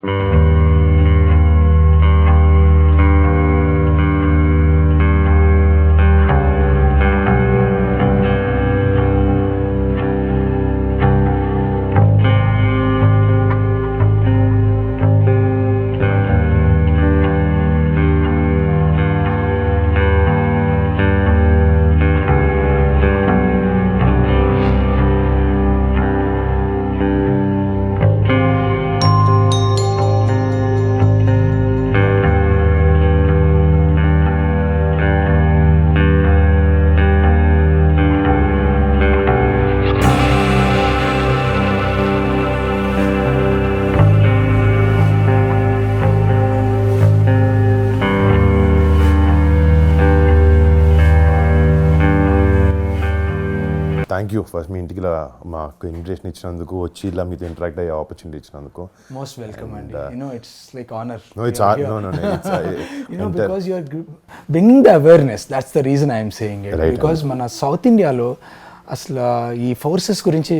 Thank you first మీ ఇంటికి ఇలా మాకు ఇన్విటేషన్ ఇచ్చినందుకు వచ్చి ఇలా మీతో ఇంటరాక్ట్ అయ్యే ఆపర్చునిటీ ఇచ్చినందుకు. Most welcome, and it's like honor. No, it's Because you are bringing the awareness. That's the reason I am saying it. Right, because మన సౌత్ ఇండియాలో అసలు ఈ ఫోర్సెస్ గురించి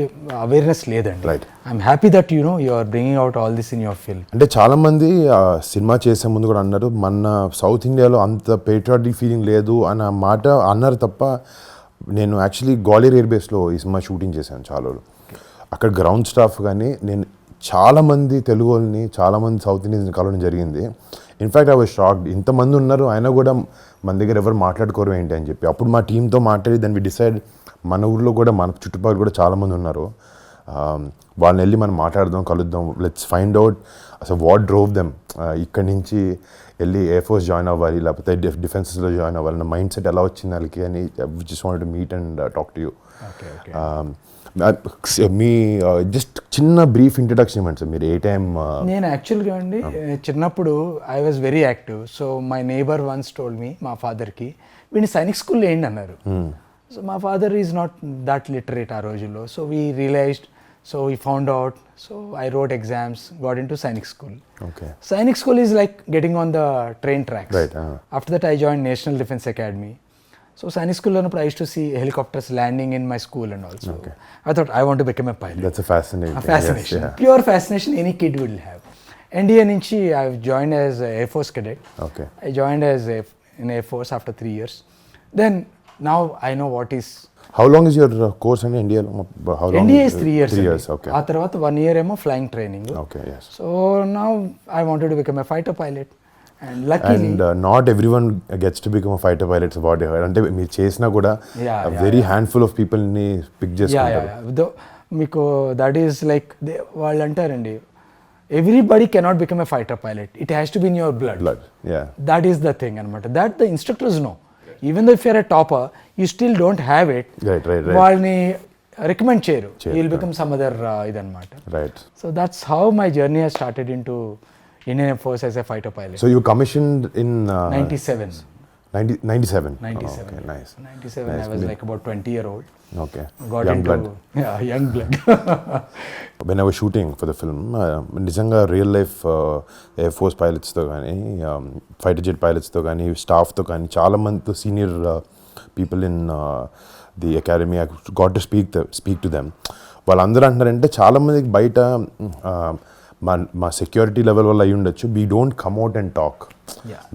అవేర్నెస్ లేదండి. Right. I'm happy that you are bringing out all this in your film. అంటే చాలా మంది cinema చేసే ముందు కూడా అన్నారు మన సౌత్ ఇండియాలో అంత పేట్రియాటిక్ ఫీలింగ్ లేదు అన్న మాట అన్నారు తప్ప, నేను యాక్చువల్లీ గ్వాలియర్ ఎయిర్ బేస్లో ఈ సినిమా షూటింగ్ చేశాను చాలా రోజులు. అక్కడ గ్రౌండ్ స్టాఫ్ కానీ నేను చాలామంది తెలుగు వాళ్ళని చాలామంది సౌత్ ఇండియన్స్ కలవడం జరిగింది. ఇన్ఫ్యాక్ట్ ఐ వాజ్ షాక్డ్, ఇంతమంది ఉన్నారు అయినా కూడా మన దగ్గర ఎవరు మాట్లాడుకోరు ఏంటి అని చెప్పి. అప్పుడు మా టీంతో మాట్లాడి దాన్ని వి డిసైడ్ మన ఊర్లో కూడా మన చుట్టుపక్కల కూడా చాలామంది ఉన్నారు, వాళ్ళని వెళ్ళి మనం మాట్లాడదాం, కలుద్దాం, లెట్స్ ఫైండ్ అవుట్ అసలు వాట్ డ్రోవ్ దెమ్ ఇక్కడి నుంచి వెళ్ళి ఎయిర్ ఫోర్స్ జాయిన్ అవ్వాలి లేకపోతే డిఫెన్సెస్లో జాయిన్ అవ్వాలి నా మైండ్ సెట్ ఎలా వచ్చింది వాళ్ళకి అని just wanted to meet and talk to you. మీ జస్ట్ చిన్న బ్రీఫ్ ఇంట్రడక్షన్ ఇవ్వండి సార్. మీరు ఏ టైం? నేను యాక్చువల్గా అండి చిన్నప్పుడు I was very active. So my neighbour once told me, మా ఫాదర్కి వీడిని సైనిక్ స్కూల్లో ఏంటి అన్నారు. సో మా father is not that literate ఆ రోజుల్లో. So we realised, so we found out, so I wrote exams, got into Sainik School. Okay. Sainik School is like getting on the train tracks. Right. After that I joined National Defence Academy. So Sainik School I used to see helicopters landing in my school and also. Okay. I thought I want to become a pilot. That's a fascinating. A fascination. Yes, yeah. Pure fascination any kid will have. NDA nunchi I've joined as a Air Force cadet. Okay. I joined as in Air Force after 3 years. Then now I know what is. How long is your course in India? How long? NDA is 3 years. 3 years, okay. ఆ తర్వాత 1 year ఏమో flying training. Okay, yes. So now I wanted to become a fighter pilot, and luckily. And not everyone gets to become a fighter pilot. It's about it. అంటే మీరు చేసినా కూడా very handful of people ని pick చేసుకుంటారు. మీకు that is like వాళ్ళు అంటారండి, everybody cannot become a fighter pilot, it has to be in your blood. That is the thing అనమాట. That the instructors know. Even though if you're a topper, you still don't have it. Right. వాళ్ళని recommend చేయరు. You'll become some other ఇదన్నమాట. Right. So that's how my journey has started into Indian Air Force as a fighter pilot. So you commissioned in 97. 97. 97. Okay, nice. 97. Nice. I was like about 20-year-old. Okay. Got young into blood. Yeah, young blood. When I was shooting for the film, నిజంగా real life air force పైలట్స్తో కానీ fighter jet పైలట్స్తో కానీ స్టాఫ్తో కానీ చాలామందితో senior people in the academy I got to speak to them. వాళ్ళందరూ అంటారంటే చాలామందికి బయట మా సెక్యూరిటీ లెవెల్ వల్ల అయ్యి ఉండొచ్చు, we don't come out and talk.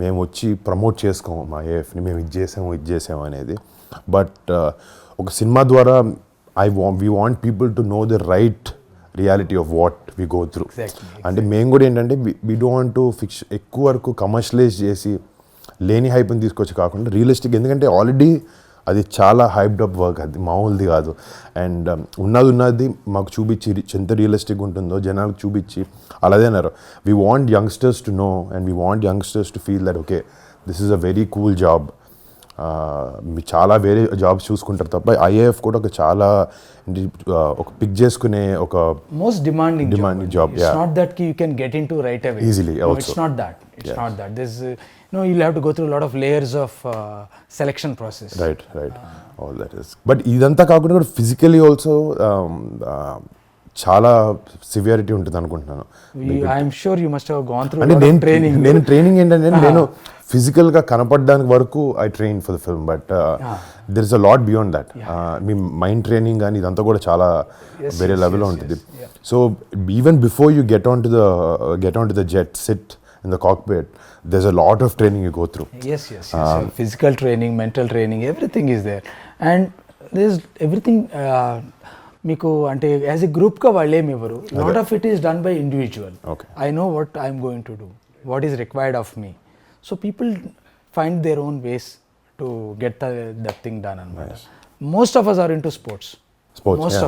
మేము వచ్చి ప్రమోట్ చేసుకోము మా ఏఎఫ్ని, మేము ఇది చేసాము అనేది. బట్ ఒక సినిమా ద్వారా we want people to know the right reality of what we go through. Exactly. అంటే మేము కూడా ఏంటంటే we don't want to ఎక్కువ వరకు కమర్షియలైజ్ చేసి లేని హైప్ని తీసుకొచ్చి కాకుండా రియలిస్టిక్, ఎందుకంటే ఆల్రెడీ అది చాలా హైప్డ్ అప్ వర్క్, అది మామూలుది కాదు. అండ్ ఉన్నది మాకు చూపించి ఎంత రియలిస్టిక్ ఉంటుందో జనాలకు చూపించి అలాగే అన్నారు. We want youngsters to know and we want youngsters to feel that okay this is a very cool job. మీ చాలా వేరే జాబ్స్ చూసుకుంటారు తప్ప ఐఏఎఫ్ కూడా ఒక చాలా ఒక పిక్ చేసుకునే ఒక most demanding job. It's not that you can get into right away. Easily. No, Also. it's not that. It's not that. There's you'll have to go through a lot of layers of selection process. Right. All that is. But ఇదంతా కాకుండా కూడా physically also చాలా severity ఉంటుంది అనుకుంటున్నాను. I'm sure you must have gone through అంటే training. నేను training ఏంటంటే నేను ఫిజికల్గా కనపడడానికి వరకు I train for the film, but there is a lot beyond that. Me mind training కానీ ఇదంతా కూడా చాలా వేరే లెవెల్లో ఉంటుంది. So even before you get on to the jet, SIT in the cockpit, there's a lot of training you go through. Yes. Physical training, mental training, everything is there. And there's everything మీకు అంటే as a గ్రూప్గా వాళ్ళు ఏమి ఇవ్వరు. Lot of it is done by individual. I know what I'm going to do, what is required of me. So people find their own ways to get that thing done అనమాట. Most of us are into sports.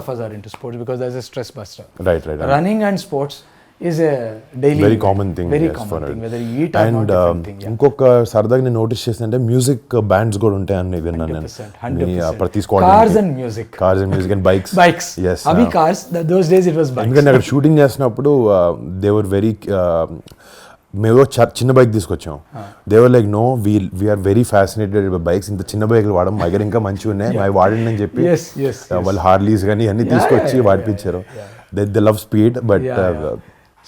Of us are into sports because there's a stress buster. Right. Running and sports is a daily very common thing, whether you eat or not, different thing. ఇంకొక సరదాగా నేను notice చేస్తుంటే music bands కూడా ఉంటాయని విన్నాను నేను. 100%. ప్రతి squad cars and music and bikes. Yes. Abhi cars, those days it was bikes. ఎందుకంటే అక్కడ షూటింగ్ చేసినప్పుడు దే వర్ వెరీ, మేము చిన్న బైక్ తీసుకొచ్చాం. They were like no we're very fascinated by bikes. ఇంత చిన్న బైక్లు వాడడం మా దగ్గర ఇంకా మంచిగా ఉన్నాయి, అవి వాడండి అని చెప్పి వాళ్ళు హార్లీస్ కానీ అన్ని తీసుకొచ్చి వాడిపించారు. They love speed. But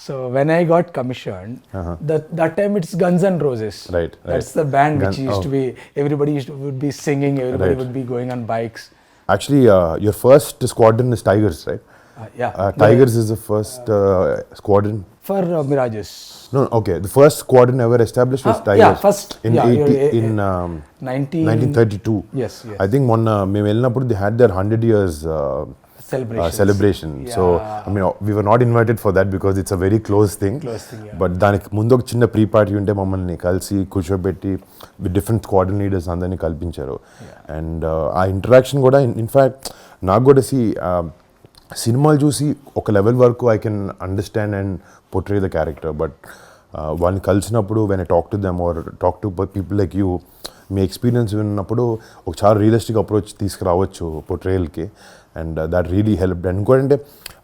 so when I got commissioned, that time it's Guns N' Roses. Right. That's the band which used to be, everybody would be singing, everybody would be going on bikes. Actually, your first squadron is Tigers, right? Tigers is the first squadron for Mirages. No, okay. The first squadron ever established was Tigers. First in 1932. Yes. I think మేము వెళ్ళినప్పుడు they had their 100 years celebration. So I mean, we were not invited for that because it's a very close thing. But దానికి ముందు ఒక చిన్న pre party ఉంటే మమ్మల్ని కలిసి కూర్చోబెట్టి విత్ డిఫరెంట్ స్క్వాడ్రన్ లీడర్స్ అందరినీ కల్పించారు. అండ్ ఆ ఇంటరాక్షన్ కూడా ఇన్ఫ్యాక్ట్ నాకు కూడా సినిమాలు చూసి ఒక లెవెల్ వరకు I can understand and portray the character. But వాళ్ళని కలిసినప్పుడు when I talk to them or talk to people like you, మీ ఎక్స్పీరియన్స్ విన్నప్పుడు ఒక చాలా రియలిస్టిక్ అప్రోచ్ తీసుకురావచ్చు పోర్ట్రేయల్కి. And that really helped. And ఇంకోటంటే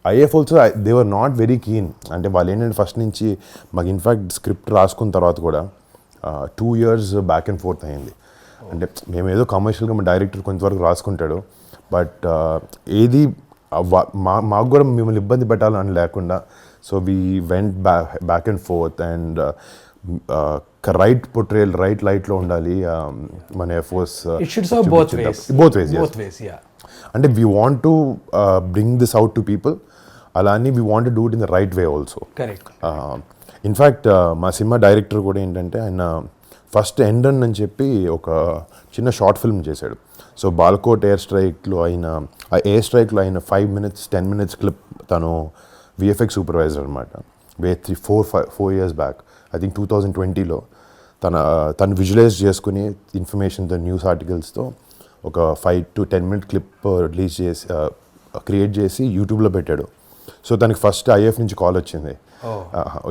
IAF also they were not very keen. అంటే వాళ్ళు ఏంటంటే ఫస్ట్ నుంచి మాకు ఇన్ఫ్యాక్ట్ స్క్రిప్ట్ రాసుకున్న తర్వాత కూడా 2 years బ్యాక్ అండ్ ఫోర్త్ అయింది. అంటే మేము ఏదో కమర్షియల్గా మా డైరెక్టర్ కొంతవరకు రాసుకుంటాడు, బట్ ఏది మాకు కూడా మిమ్మల్ని ఇబ్బంది పెట్టాలని లేకుండా. So we went back and fourth and right portrayal right లైట్లో ఉండాలి మన ఎఫర్ట్స్. బోత్ వేస్ అంటే we want to bring this out to people, అలా అని we want to do it in the right way also. In fact మా cinema director కూడా ఏంటంటే ఆయన ఫస్ట్ ఎండన్ అని చెప్పి ఒక చిన్న షార్ట్ ఫిల్మ్ చేశాడు. సో బాల్కోట్ ఎయిర్ స్ట్రైక్లో అయిన 5 minutes 10 minutes క్లిప్ తను విఎఫ్ఎక్స్ సూపర్వైజర్ అనమాట. 4 years బ్యాక్, ఐ థింక్ 2020లో తను విజువలైజ్ చేసుకుని ఇన్ఫర్మేషన్తో న్యూస్ ఆర్టికల్స్తో ఒక 5 to 10 minute క్లిప్ రిలీజ్ చేసి క్రియేట్ చేసి యూట్యూబ్లో పెట్టాడు. సో తనకి ఫస్ట్ ఐఎఫ్ నుంచి కాల్ వచ్చింది.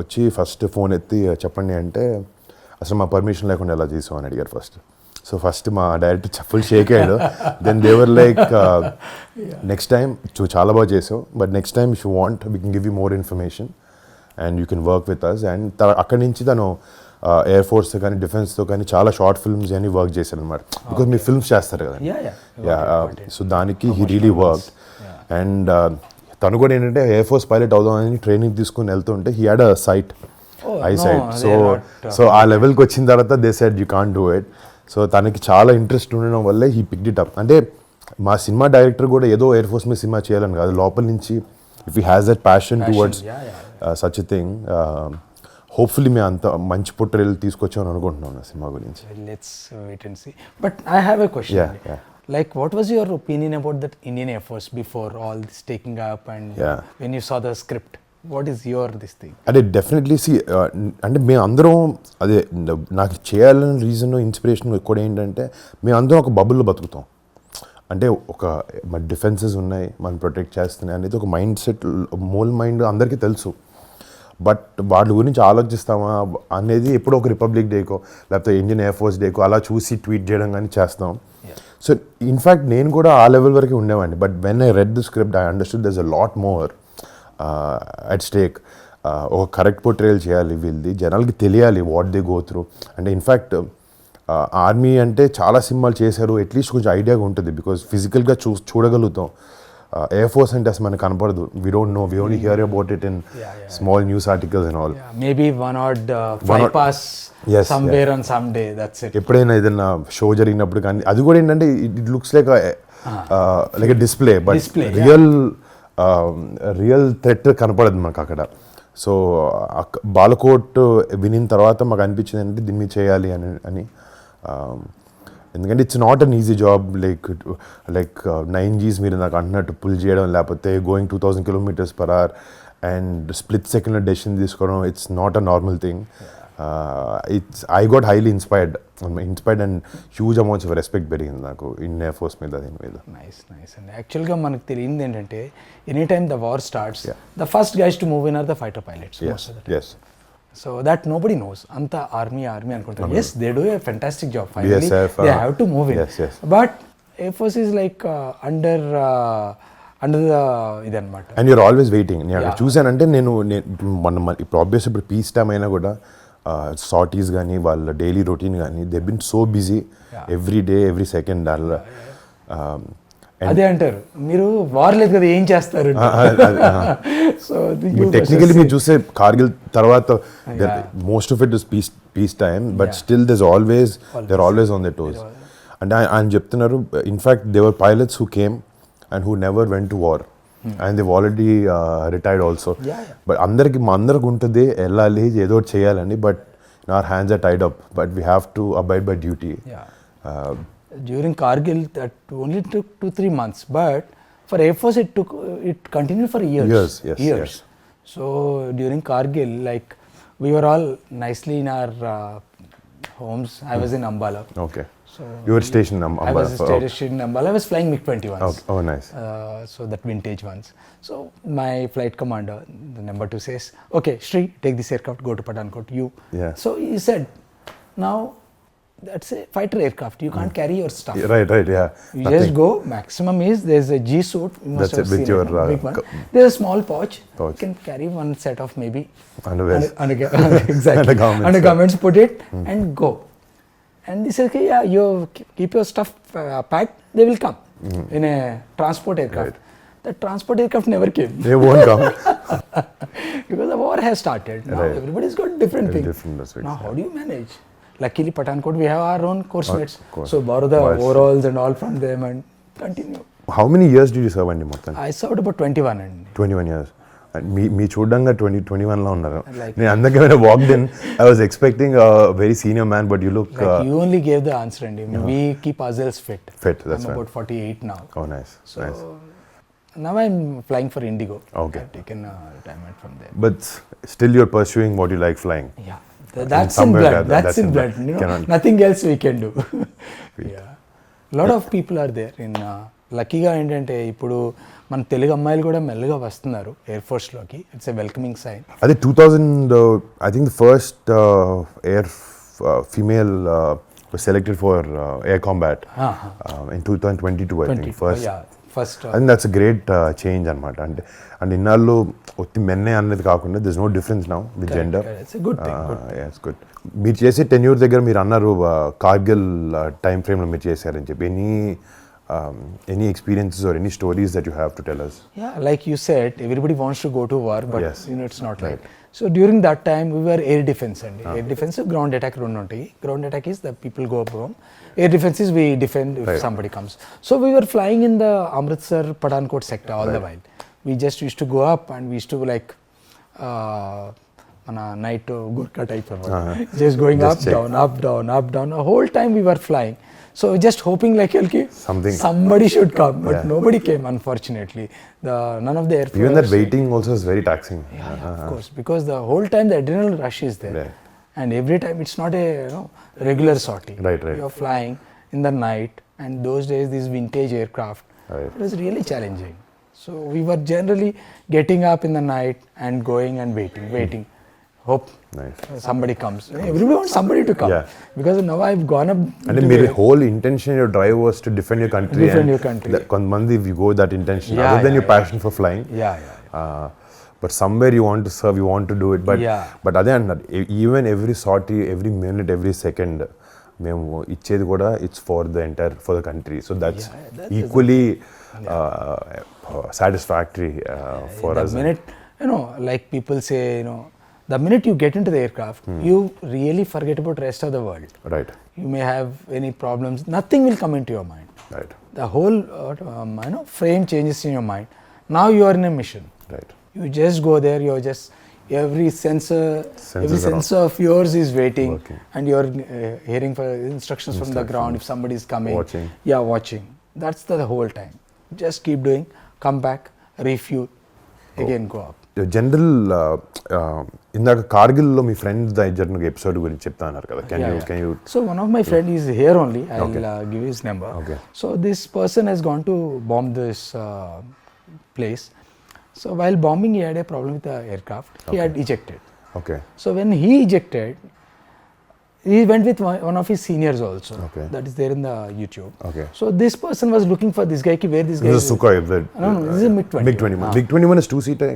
వచ్చి ఫస్ట్ ఫోన్ ఎత్తి చెప్పండి అంటే అసలు మా పర్మిషన్ లేకుండా ఎలా చేసాం అని అడిగారు ఫస్ట్. సో ఫస్ట్ మా డైరెక్టర్ ఫుల్ షేక్ అయ్యాడు. Then they were like next time చాలా బాగా చేసావు, but next time if you want we can give you more information and you can work with us. అండ్ అక్కడి నుంచి తను ఎయిర్ ఫోర్స్తో కానీ డిఫెన్స్తో కానీ చాలా షార్ట్ ఫిల్మ్స్ అని వర్క్ చేశారు అనమాట. బికాజ్ మీరు ఫిల్మ్స్ చేస్తారు కదా. సో దానికి హీ రియలీ వర్క్. అండ్ తను కూడా ఏంటంటే ఎయిర్ ఫోర్స్ పైలట్ అవుదామని ట్రైనింగ్ తీసుకుని వెళ్తుంటే he had a eye sight. So ఆ లెవెల్కి వచ్చిన తర్వాత they said you can't do it. So తనకి చాలా ఇంట్రెస్ట్ ఉండడం వల్లే హీ పిక్డ్ ఇట్ అప్. అంటే మా సినిమా డైరెక్టర్ కూడా ఏదో ఎయిర్ ఫోర్స్ మీద సినిమా చేయాలని కాదు, లోపల నుంచి if he has that passion towards such a thing, hopefully మేము అంత మంచి పోర్ట్రేయల్ తీసుకొచ్చామని అనుకుంటున్నాను సినిమా గురించి. Let's wait and see. But I have a question. Like, what was your opinion about that Indian Air Force before all this taking up and when you saw the script? What is your this thing? అదే definitely అంటే మేము అందరం అదే నాకు చేయాలని reason inspiration కూడా ఏంటంటే మేము అందరం ఒక బబుల్లో బతుకుతాం. అంటే ఒక మన డిఫెన్సెస్ ఉన్నాయి, మనం ప్రొటెక్ట్ చేస్తున్నాయి అనేది ఒక మైండ్ సెట్, మోల్ మైండ్ అందరికీ తెలుసు. బట్ వాళ్ళ గురించి ఆలోచిస్తామా అనేది ఎప్పుడో ఒక రిపబ్లిక్ డేకో లేకపోతే ఇండియన్ ఎయిర్ ఫోర్స్ డేకో అలా చూసి ట్వీట్ చేయడం కానీ చేస్తాం. సో ఇన్ఫ్యాక్ట్ నేను కూడా ఆ లెవెల్ వరకే ఉండేవాడిని. But when I read the script I understood there's a lot more at stake. ఒక కరెక్ట్ పోర్ట్రేయల్ చేయాలి, వీళ్ళది జనాలకి తెలియాలి వాట్ దే గో త్రూ. అంటే ఇన్ఫ్యాక్ట్ ఆర్మీ అంటే చాలా సినిమాలు చేశారు, అట్లీస్ట్ కొంచెం ఐడియాగా ఉంటుంది బికాజ్ ఫిజికల్గా చూడగలుగుతాం. ఎయిర్ ఫోర్స్ అంటే అసలు మనకు కనపడదు. We don't know, we only hear about it in small news articles and all. Maybe one odd flypast somewhere on some day, that's it. ఎప్పుడైనా ఏదైనా షో జరిగినప్పుడు కానీ అది కూడా ఏంటంటే it looks like like display, but real threat కనపడదు మనకు అక్కడ. సో బాలకోట్ వినిన తర్వాత మాకు అనిపించింది అంటే దీన్ని చేయాలి అని. ఎందుకంటే it's not an easy job. Like 9Gs మీరు నాకు అంటున్నట్టు పుల్ చేయడం, లేకపోతే గోయింగ్ 2000 km/h అండ్ స్ప్లిట్ సెకండ్లో డెసిషన్ తీసుకోవడం, it's not a normal thing. I got highly inspired and huge amounts of respect పెరిగింది నాకు ఇండియన్ ఎయిర్ ఫోర్స్ మీద, దీని మీద. నైస్ అండి. యాక్చువల్గా మనకు తెలియంది ఏంటంటే any time the war starts, the first guys to move in are the fighter pilots. Yes. So that nobody knows. Anta army అనుకుంటారు. Yes, they do a fantastic job. Finally, they have to move in. Yes. But Air Force is like under the ఇదన్నమాట. And you're always waiting. నేను చూసానంటే నేను ఇప్పుడు obvious ఇప్పుడు piece time అయినా కూడా sorties కానీ వాళ్ళ డైలీ రొటీన్ కానీ they been so busy every day every second. అదే అంటారు, మీరు వార్ లేదు కదా ఏం చేస్తారు. సో టెక్నికలీ మీరు చూస్తే కార్గిల్ తర్వాత most of it is peace time, but still there always on the toes. అంటే ఆయన చెప్తున్నారు, in fact they were pilots who came and who never went to war and they've already retired also. But అందరికి ఉంటుంది వెళ్ళాలి ఏదో ఒకటి చేయాలని, but our hands are tied up, but we have to abide by duty. During Kargil that only took 2-3 months, but for Air Force it continued for years. Yes. So during Kargil, like we were all nicely in our homes. I was in Ambala. Okay. So you were stationed in Ambala. I was stationed in Ambala. I was flying MiG-21s. Oh, nice. So that vintage ones. So my flight commander, the number 2 says, "Okay, Sri, take this aircraft, go to Pathankot. You." Yeah. So he said, "Now that's a fighter aircraft. You can't carry your stuff. Right. Yeah. You just go. Maximum is there's a G suit. You must have seen your big one. There's a small pouch. You can carry one set of maybe underwear. Exactly. Undergarments. Put it and go." And he said, "Okay, yeah, you keep your stuff packed. They will come in a transport aircraft." Right. The transport aircraft never came. They won't come because the war has started. Now everybody's got different things. Now how do you manage? Luckily, Pathankot, we have our own course mates. So borrow the overalls and all from them and continue. How many years did you serve in Motan? I served about 21. 21 years. మీ చూడంగా 21లో ఉన్నారు. నేను అందుకే walked in I was expecting very senior man, but you look you only gave the answer అండి. We keep ourselves fit. That's I'm about 48 now. Oh, nice. Now I'm flying for Indigo. Okay. I've taken retirement from there. But still you're pursuing what you like flying. Yeah. That's in blood. That's in blood. You know, nothing else we can do. Yeah. Lot of people are there in లక్కీగా ఏంటంటే ఇప్పుడు మన తెలుగు అమ్మాయిలు కూడా మెల్లగా వస్తున్నారు air ఫోర్స్లోకి. It's a welcoming sign. అదే 2000 I think the first air female was selected for air combat in 2022 I think first I think that's a great change అనమాట. అంటే ఇన్నాళ్ళు ఒత్తి మెన్నే అనేది కాకుండా there's no difference now with gender. It's a good thing. Yeah, it's good. మీరు చేసే tenure దగ్గర మీరు అన్నారు కార్గిల్ టైం ఫ్రేమ్లో మీరు చేశారని చెప్పి. Any experiences or any stories that you have to tell us? Yeah, like you said, everybody wants to go to war, but you know it's not right. So during that time we were air defense and air defense, ground attack రెండు ఉంటాయి. Ground attack is the people go home. Air defense is we defend if somebody comes. So we were flying in the Amritsar Pathankot sector all the while. We just used to go up and we used to like మన night Gurkha type just going up down the whole time we were flying. So just hoping like somebody should come, but nobody came unfortunately. None of the air force. Even that waiting also is very taxing. Yeah, of course, because the whole time the adrenaline rush is there. Right. And every time it's not a regular sortie. Right. You're flying in the night, and those days these vintage aircraft, it was really challenging. So we were generally getting up in the night and going and waiting. Hope somebody comes. Everybody wants somebody to come. Because now I've gone up. And your whole intention, your drive was to defend your country. Konmandi, if you go with that intention, other than your passion for flying. But somewhere you want to serve, you want to do it. But other than that, even every sortie, every minute, every second, మేము ఇచ్చేది కూడా it's for the country. So that's equally satisfactory for The us. minute, like people say, the minute you get into the aircraft, you really forget about rest of the world. Right, You may have any problems, nothing will come into your mind. right, The whole frame changes in your mind. Now you are in a mission. right. You just go there, you're just, every sensor, every Sensors are sensor of yours is waiting, working. and you're hearing for instructions from the ground if somebody is coming. Watching. Yeah, watching. That's the whole time. Just keep doing, come back, refuel, again go up. General ఇందాక కార్గిల్లో మీ friend జరిగిన episode గురించి చెప్తా అన్నారు కదా. Can you So one of my friend is here only. I'll give his number. Okay. So this person has gone to bomb this place. So while bombing, he had a problem with the aircraft. He had ejected. Okay So when he ejected, he went with one of his seniors also. Okay. That is there in the YouTube. Okay So this person was looking for this guy. Where this guy this is Sukhoi No, this is a MiG-21. MiG-21 MiG-21 is 2-seater.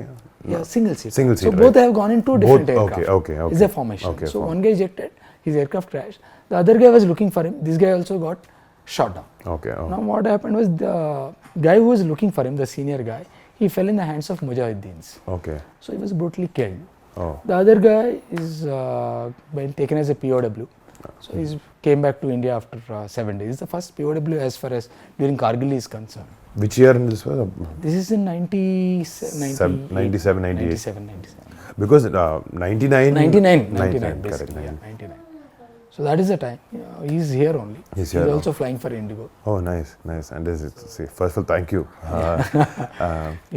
Yeah, single seat. Single So seat, both right. have gone in two different Both- aircraft. okay, okay. It's a formation. Okay, So one guy ejected, his aircraft crashed. The other guy was looking for him. This guy also got shot down. Okay Now what happened was the guy who was looking for him, the senior guy, he fell in the hands of Mujahideens. Okay So he was brutally killed. Oh The other guy is been taken as a POW. So he came back to India after 7 days. This is the first POW as far as during Kargil is concerned. Which year in this was This is in 97, 97. 97. Because 99 99 correct, basically, yeah, 99. So that is the time. He's here only. He's here, also flying for Indigo. Oh, nice. And this is, see, first of all, thank you.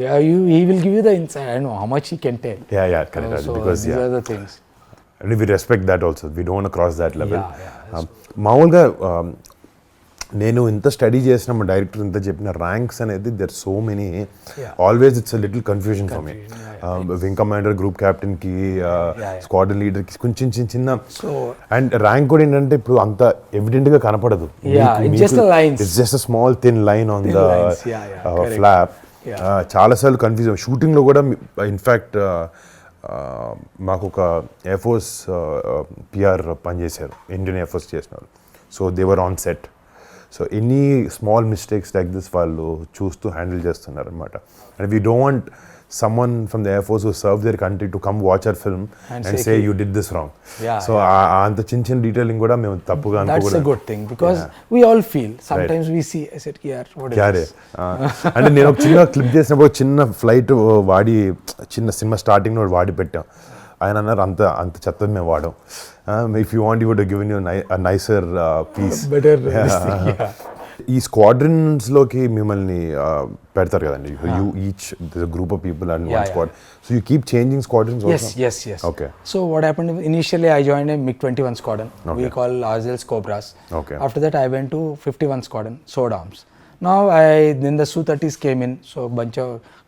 Yeah, he will give you the insight. I know how much he can tell. Yeah, correct. So Because these are the things. and we respect that also. We don't want to cross that level. Yeah. మామూలుగా నేను ఇంత study చేసిన మా director ఇంత చెప్పిన ranks అనేది there so many always it's little confusion for me. Wing commander, group captain కి, squadron leader కి కొంచెం చిన్న అండ్ ర్యాంక్ కూడా ఏంటంటే ఇప్పుడు అంత ఎవిడెంట్ గా కనపడదు. It's just small thin line on the flap. చాలాసార్లు కన్ఫ్యూజ్ షూటింగ్ లో కూడా ఇన్ఫ్యాక్ట్ మాకు ఒక ఎయిర్ ఫోర్స్ పిఆర్ పనిచేశారు, ఇండియన్ ఎయిర్ ఫోర్స్ చేసినారు. So they were on set. So any small mistakes like this వాళ్ళు చూస్తూ హ్యాండిల్ చేస్తున్నారు అనమాట. And we don't someone from the Air Force who served their country to come watch our film and say you did this wrong. So anta chin detailing kuda mem tappuga anukona. That's a good thing because we all feel sometimes we see I said yaar what is this. అంటే నేను ఒక చిన్న clip చేసినప్పుడు చిన్న flight వాడి చిన్న cinema starting లో వాడి పెట్టాం. ఆయన అన్నారు అంత చెత్త మేము వాడాం. If you want you would given you nicer piece. ఈ స్క్వాడ్రన్స్ లోకి మిమ్మల్ని పెడతారు కదండి. You each group of people and one squad. So you keep changing squadrons also? Yes. Okay. So what happened initially, I joined a MiG-21 squadron. We call ourselves Cobras. Okay. After that I went to 51 squadron, Sword Arms. Now then the Su-30s came in, so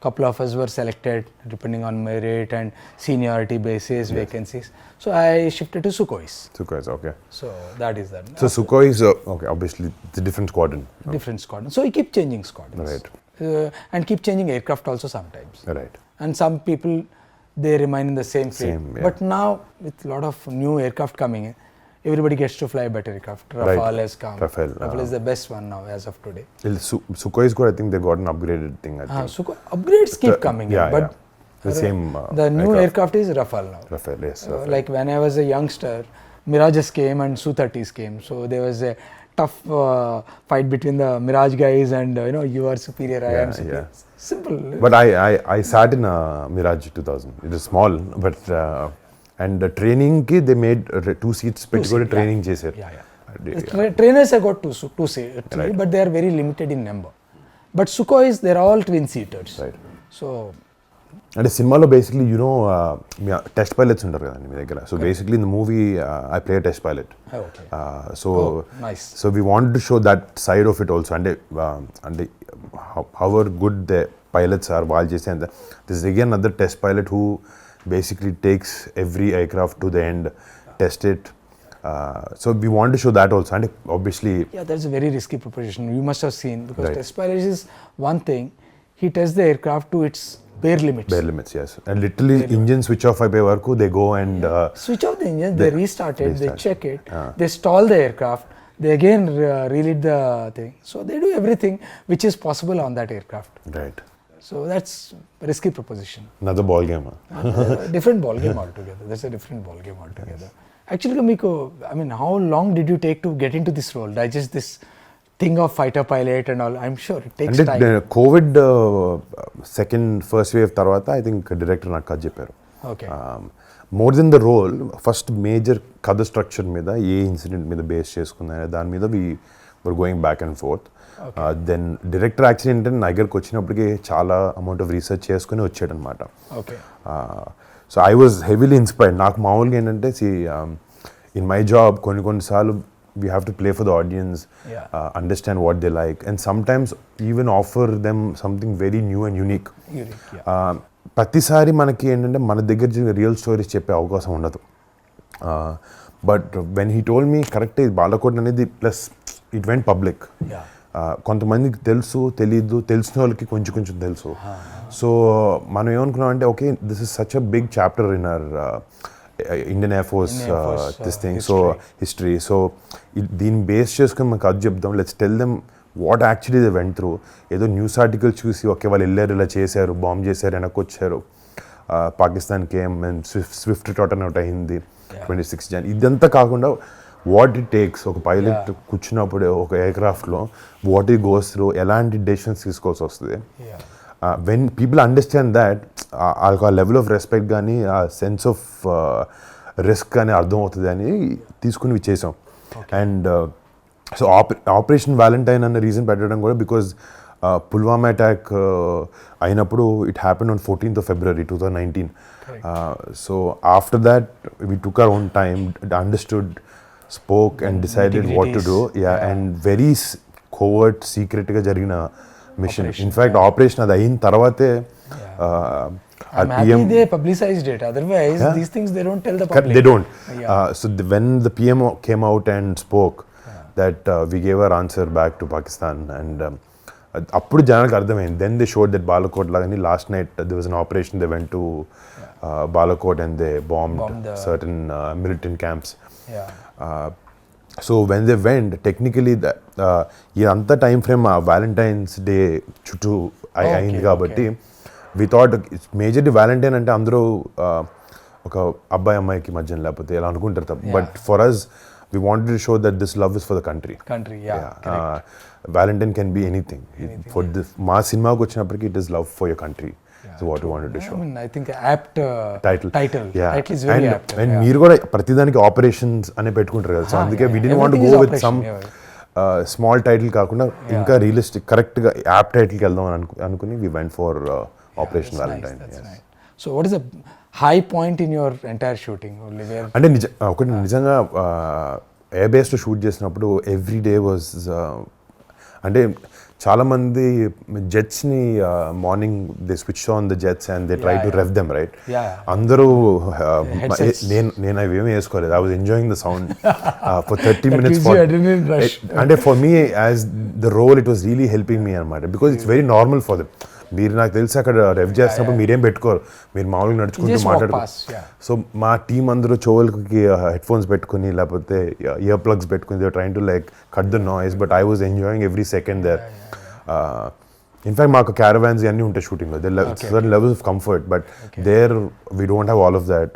couple of us were selected depending on merit and seniority basis, vacancies. So I shifted to Sukhois. Okay. So that is that. So Sukhoi is okay. Obviously, it's a different squadron. Different squadron. So we keep changing squadrons. Right. And keep changing aircraft also sometimes. Right. And some people they remain in the same fleet. But now with lot of new aircraft coming in, everybody gets to fly better aircraft. Rafale has come. Rafale is the best one now as of today. Sukhoi is good. I think they got an upgraded thing. I think. Sukhoi upgrades keep coming in, but the same. The new aircraft is Rafale now. Rafale, yes. Like when I was a youngster, Mirages came and Su-30s came. So there was a tough fight between the Mirage guys and you are superior, I am superior. Simple. But I sat in a Mirage 2000. It is small, but and the training ki they made 2 seats పెట్టుకొని training చేశారు. Trainers have got two seats, but they are very limited in number. But Sukhois, they are all twin seaters. Right. So అంటే సినిమాలో basically test pilots ఉంటారు కదండి మీ దగ్గర. So basically in the movie I play test pilot. So we want to show that side of it also. అంటే however good the pilots are వాళ్ళు చేసే అంత this again other test pilot who basically takes every aircraft to the end, test it. So we want to show that also. And obviously... Yeah, that's a very risky proposition. You must have seen, because test pilot is one thing. He tests the aircraft to its bare limits. Bare limits, yes. And literally engine switch off అయిపోయే వరకు they go and... switch off the engine, they restart it, they check it, they stall the aircraft, they again relit the thing. So they do everything which is possible on that aircraft. Right. So that's risky proposition. Another ball game. Different ball game altogether. That's a different ball game altogether. Actually, Miko, I mean, how long did you take to get into this role? Digest this thing of fighter pilot and all. I'm sure it takes time. అంటే covid first wave తర్వాత I think director నాకు కథ చెప్పారు. Okay. More than the role first major కథ structure మీద ఏ incident మీద base చేసుకున్నా దాని మీద were going back and forth. Then director actually ఏంటంటే నా దగ్గరకు వచ్చినప్పటికీ చాలా అమౌంట్ ఆఫ్ రీసెర్చ్ చేసుకుని వచ్చాడనమాట. Okay. So I was heavily inspired. నాకు మామూలుగా ఏంటంటే ఇన్ మై జాబ్ కొన్నిసార్లు we have to play for the audience, understand what they like, and sometimes even offer them something very new and unique. ప్రతిసారి మనకి ఏంటంటే మన దగ్గర రియల్ స్టోరీస్ చెప్పే అవకాశం ఉండదు. But when he told me correct ఇది బాలకోట్ అనేది ప్లస్ ఇట్ వెంట్ పబ్లిక్. కొంతమందికి తెలుసు తెలీదు, తెలిసిన వాళ్ళకి కొంచెం కొంచెం తెలుసు. సో మనం ఏమనుకున్నాం అంటే okay this is such a big chapter in our Indian air force this thing, so history. So దీన్ని బేస్ చేసుకుని మనకు అది చెప్దాం, let's tell them what actually they went through. ఏదో న్యూస్ ఆర్టికల్ చూసి ఓకే వాళ్ళు వెళ్ళారు, ఇలా చేశారు, బాంబ్ చేశారు, వెనక్కి వచ్చారు, పాకిస్తాన్కి ఏం స్విఫ్ట్ టోటన్ అవుట్ అయింది 26 Jan. ఇదంతా కాకుండా వాట్ ఇట్ టేక్స్, ఒక పైలట్ కూర్చున్నప్పుడు ఒక ఎయిర్క్రాఫ్ట్లో వాట్ ఇట్ గోస్ త్రూ, ఎలాంటి డెసిషన్స్ తీసుకోవాల్సి వస్తుంది. వెన్ పీపుల్ అండర్స్టాండ్ దాట్ ఆ లెవెల్ ఆఫ్ రెస్పెక్ట్ కానీ ఆ సెన్స్ ఆఫ్ రిస్క్ కానీ అర్థమవుతుంది అని తీసుకుని చేసాం. అండ్ సో ఆపరేషన్ వ్యాలంటైన్ అన్న రీజన్ పెట్టడం కూడా బికాజ్ పుల్వామా అటాక్ అయినప్పుడు it happen on 14th February 2019. So after that we took our own time, understood, spoke and decided what to do. And very covert, secretగా జరిగిన మిషన్. ఇన్ఫ్యాక్ట్ ఆపరేషన్ అది అయిన తర్వాతే I'm happy they publicized it. Otherwise, these things they don't tell the public. They don't. So when the PM came out and spoke that we gave our answer back to Pakistan, and అప్పుడు జనాలకు అర్థమైంది. Then they showed that Balakot lagani last night there was an operation, they went to Balakot and they bombed certain militant camps. So when they went, technically ఇదంతా time frame Valentine's day చుట్టూ అయింది కాబట్టి we thought majorly Valentine అంటే అందరూ ఒక అబ్బాయి అమ్మాయికి మధ్యన లేకపోతే ఇలా అనుకుంటారు. But for us we wanted to show that this love is for the country. Valentine can be anything. For this మా సినిమాకి వచ్చినప్పటికీ it is love for your country. So what we wanted to show. I mean, I think apt title. Title is very apt. And మీరు కూడా ప్రతిదానికి operations అనే పెట్టుకుంటారు కదా. So అందుకే we didn't want to go with some small title కాకుండా ఇంకా realistic కరెక్ట్గా యాప్ టైటిల్కి వెళ్దాం అని అనుకుని we went for Operation Valentine. Nice. So what is the high point in your entire shooting? అంటే ఒకటి నిజంగా ఎయిర్ బేస్లో షూట్ చేసినప్పుడు ఎవ్రీ డే వాజ్ అంటే చాలామంది జెట్స్ని morning they switch on the jets and they try to rev them right. అందరూ నేను అవి ఏమీ వేసుకోలేదు. I was enjoying the sound for 30 minutes. అంటే for me as the role it was really helping me అనమాట. Because it's very normal for them. మీరు నాకు తెలిసి అక్కడ రెవ్ చేస్తున్నప్పుడు మీరేం పెట్టుకోరు, మీరు మామూలుగా నడుచుకుంటూ మాట్లాడుకో. సో మా టీం అందరూ చెవులకి హెడ్ ఫోన్స్ పెట్టుకుని లేకపోతే ఇయర్ ప్లగ్స్ పెట్టుకుని they train to like cut the noise. But I was enjoying every second there. In fact మాకు క్యారవాన్స్ అన్నీ ఉంటాయి షూటింగ్లో, certain levels of comfort. But there we don't have all of that.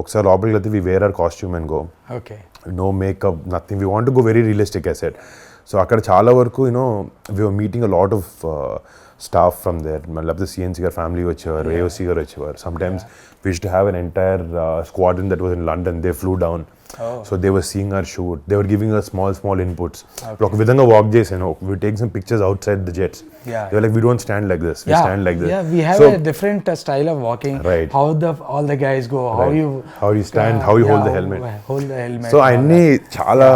ఒకసారి లోపలికి వెళ్తే we wear our costume and go, no makeup, nothing. We want to go very realistic I said. So అక్కడ చాలా వరకు you know we were meeting a lot of staff from there. లేకపోతే CNC గారు family వచ్చేవారు, AOC గారు వచ్చేవారు. Sometimes we used to have an entire squadron that was in London. They flew down. So they were seeing our shoot, they were giving us small inputs. ఒక విధంగా walk చేసాను, we take some pictures outside the jets. They like we don't stand like this, we stand like this. We have a different style of walking. Right. How all the guys go, how you stand, how you hold the helmet. So అన్నీ చాలా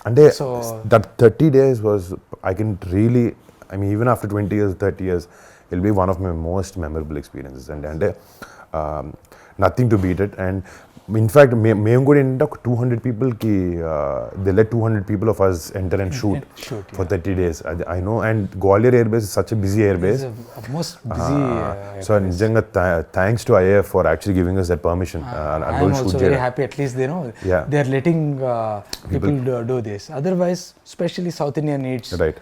అంటే that 30 days was, I can really, I mean even after 20 years, 30 years, it'll be one of my most memorable experiences. And nothing to beat it. And in fact మేము కూడా ఏంటంటే ఒక 200 పీపుల్కి they let 200 people of us enter and shoot for 30 days. I know, and Gwalior air base is such a busy air base. Most busy. So నిజంగా thanks to IAF for actually giving us that permission. I'm also very happy, at least they are letting people do this. Otherwise, especially South India needs, right,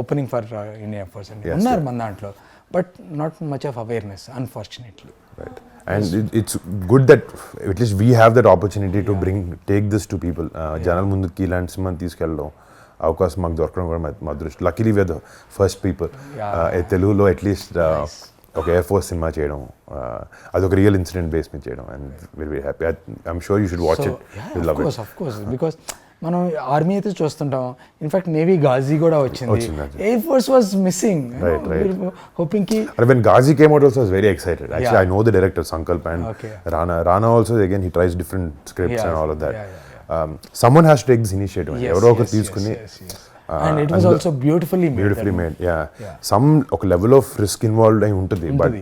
opening for India Force. Unnar man dantlo, but not much of awareness, unfortunately. Right. And it's good that at least we have that opportunity to take this to people. జనాల ముందుకి ఇలాంటి సినిమాని తీసుకెళ్ళడం అవకాశం మాకు దొరకడం కూడా మా దృష్టి. Luckily we are the first people తెలుగులో అట్లీస్ట్ ఒక ఎయిర్ ఫోర్స్ సినిమా చేయడం, అదొక రియల్ ఇన్సిడెంట్ బేస్ మీద చేయడం. And very happy. I'm sure you should watch it. You love it. Of course, because మనం ఆర్మీ అయితే చూస్తుంటాం. ఇన్ఫాక్ట్ నేవీ గాజీ కూడా వచ్చింది. Air force was missing. Hoping కి when Ghazi came out also I was very excited. Actually I know the director Sankalp and Rana also, again he tries different scripts and all of that. Someone has to take this initiative. ఎవరో ఒకరు తీసుకుని, and it was also beautifully made. Some ఒక level of risk involved అయి ఉంటుంది, but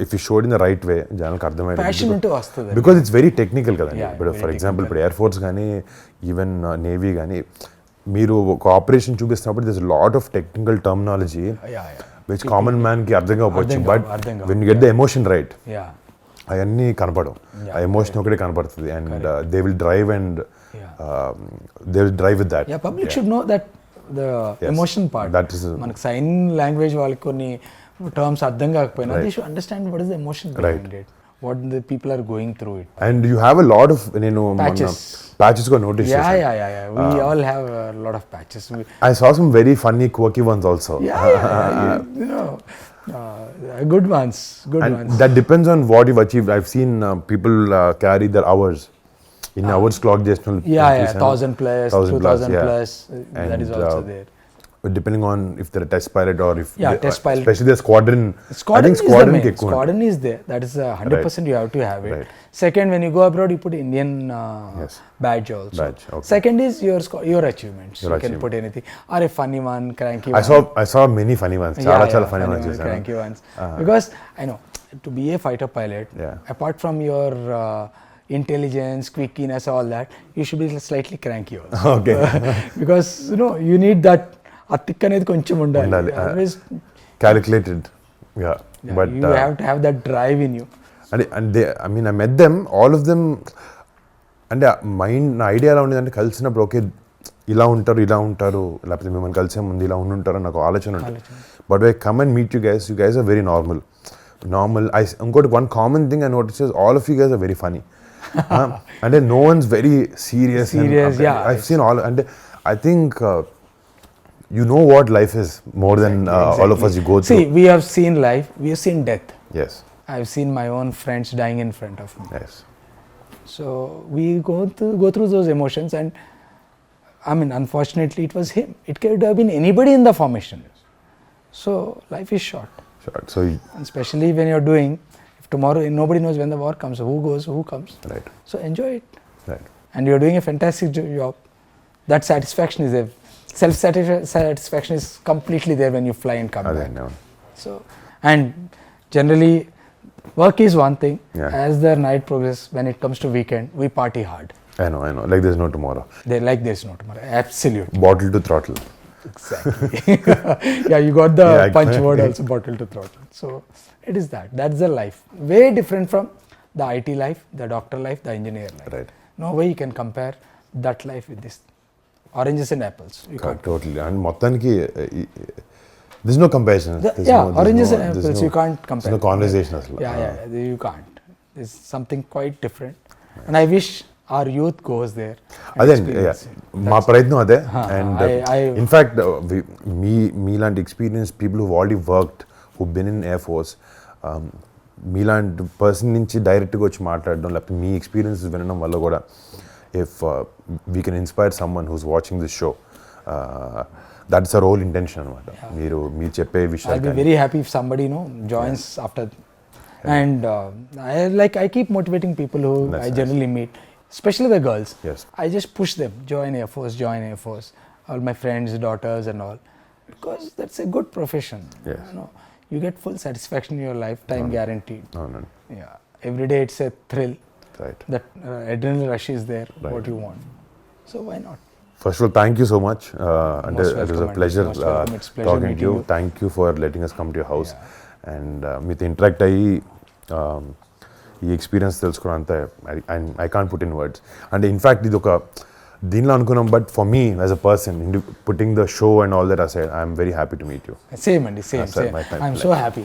if you showed in the right way జనాలకు అర్థమైంది. Passion ఉంటే వస్తుంది. Because it's very technical కదండి. ఇప్పుడు ఫర్ ఎగ్జాంపుల్ ఇప్పుడు ఎయిర్ ఫోర్స్ కానీ ఈవెన్ నేవీ కానీ మీరు ఒక operation చూపిస్తున్నప్పుడు there's a lot of technical terminology which common man కి అర్థం కావచ్చు, but when you get the emotion right, అవన్నీ కనపడవు. ఆ ఎమోషన్ ఒకటే కనపడుతుంది, and they will drive and they will drive with that. Public should know that the emotion part. That is మనకు sign language వాళ్ళకి కొన్ని terms అర్థం కాకపోయినా they should understand what is the emotion behind it, what the people are going through it. And you have a lot of patches got noticed. We all have a lot of patches. I saw some very funny quirky ones also. Good ones. That depends on what you've achieved. I've seen people carry their hours in hours clock just 1000 plus 2000 plus, that is also there. Depending on if they're a test pilot or if test pilot, especially the squadron I think squadron is there. That is 100% you have to have it. Second, when you go abroad you put Indian badge also. Second is your achievements. You can put anything, or a funny one, cranky one. I saw many funny ones. Chala funny ones, cranky ones. Because I know, to be a fighter pilot, apart from your intelligence, quickiness, all that, you should be slightly cranky also. Okay. Because you need that ఆ tick అనేది కొంచెం ఉండాలి. Always calculated. But you have to have that drive in you. And they, I mean I met them, all of them, and mind నా idea ఎలా ఉండేదంటే కలిసినప్పుడు okay ఇలా ఉంటారు లేకపోతే మిమ్మల్ని కలిసే ముందు ఇలా ఉంటారు నాకు ఆలోచన ఉంటుంది. But I come and meet you guys are very normal. ఇంకోటి one common thing I notice is all of you guys are very funny. అంటే no ones very serious. I've seen all, and I think you know what life is more than all of us you go through. See, we have seen life, we have seen death. Yes. I've seen my own friends dying in front of me. Yes. So we go through those emotions, and I mean, unfortunately it was him. It could have been anybody in the formation. So life is short. So and especially when you're doing, if tomorrow nobody knows when the war comes, who goes, who comes. Right. So enjoy it. Right. And you're doing a fantastic job. That satisfaction is there. Self-satisfaction is completely there when you fly and come back. So, and generally work is one thing. As the night progresses, when it comes to weekend, we party hard. I know, like there's no tomorrow. There's no tomorrow. Absolutely. Bottle to throttle. Exactly. You got the punch word also, bottle to throttle. So it is that's the life, way different from the IT life, the doctor life, the engineer life. Right. No way you can compare that life with this. Oranges and apples. Totally. And మొత్తానికి there's no comparison. Oranges and apples you can't compare. There's no conversation అసలు. You can't. It's something quite different. And I wish our youth goes there. అదే మా ప్రయత్నం అదే. And in fact మీలాంటి experience people who already worked who been in air force, మీలాంటి person నుంచి డైరెక్ట్గా వచ్చి మాట్లాడడం లేకపోతే మీ ఎక్స్పీరియన్సెస్ వినడం వల్ల కూడా if we can inspire someone who's watching this show, that's our whole intention anamata. Meeru cheppe vishayalu, I'll be very happy if somebody joins after. And I keep motivating people who I generally meet, especially the girls. I just push them, join Air Force, all my friends, daughters and all, because that's a good profession. You get full satisfaction in your life, time guaranteed. Every day it's a thrill. Right. That adrenaline rush is there, what you want. So why not? First of all, thank you so much. And Most it was a welcome, pleasure, most welcome. It's pleasure talking to meeting you. you. Thank you for letting us come to your house. And మీతో interact అయ్యి ఈ experience తెలుసుకోవడం అంతా I can't put in words. అంటే in fact ఇది ఒక దీనిలో అనుకున్నాం, but for me as a person putting the show and all that aside, I'm very happy to meet you. Same, Andy, same. Sir, my I'm so happy.